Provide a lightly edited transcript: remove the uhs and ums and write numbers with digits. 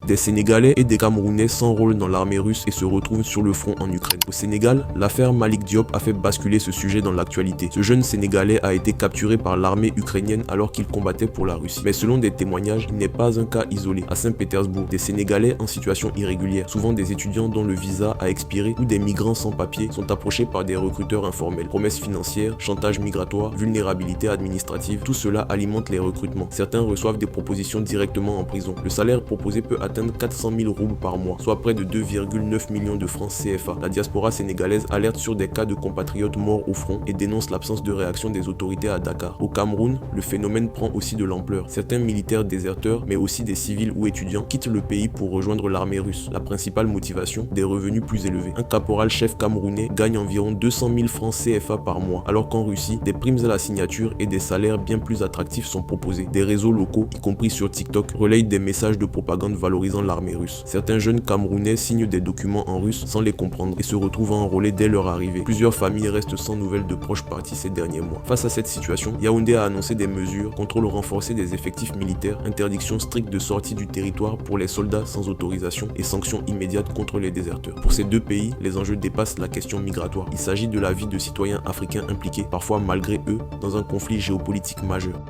Des Sénégalais et des Camerounais s'enrôlent dans l'armée russe et se retrouvent sur le front en Ukraine. Au Sénégal, l'affaire Malik Diop a fait basculer ce sujet dans l'actualité. Ce jeune Sénégalais a été capturé par l'armée ukrainienne alors qu'il combattait pour la Russie. Mais selon des témoignages, il n'est pas un cas isolé. À Saint-Pétersbourg, des Sénégalais en situation irrégulière, souvent des étudiants dont le visa a expiré ou des migrants sans papier, sont approchés par des recruteurs informels. Promesses financières, chantage migratoire, vulnérabilité administrative, tout cela alimente les recrutements. Certains reçoivent des propositions directement en prison. Le salaire proposé peut atteindre 400 000 roubles par mois, soit près de 2,9 millions de francs CFA. La diaspora sénégalaise alerte sur des cas de compatriotes morts au front et dénonce l'absence de réaction des autorités à Dakar. Au Cameroun, le phénomène prend aussi de l'ampleur. Certains militaires déserteurs, mais aussi des civils ou étudiants, quittent le pays pour rejoindre l'armée russe. La principale motivation, des revenus plus élevés. Un caporal-chef camerounais gagne environ 200 000 francs CFA par mois, alors qu'en Russie, des primes à la signature et des salaires bien plus attractifs sont proposés. Des réseaux locaux, y compris sur TikTok, relayent des messages de propagande valorisant l'armée russe. Certains jeunes Camerounais signent des documents en russe sans les comprendre et se retrouvent enrôlés dès leur arrivée. Plusieurs familles restent sans nouvelles de proches partis ces derniers mois. Face à cette situation, Yaoundé a annoncé des mesures, contrôle renforcé des effectifs militaires, interdiction stricte de sortie du territoire pour les soldats sans autorisation et sanctions immédiates contre les déserteurs. Pour ces deux pays, les enjeux dépassent la question migratoire. Il s'agit de la vie de citoyens africains impliqués, parfois malgré eux, dans un conflit géopolitique majeur.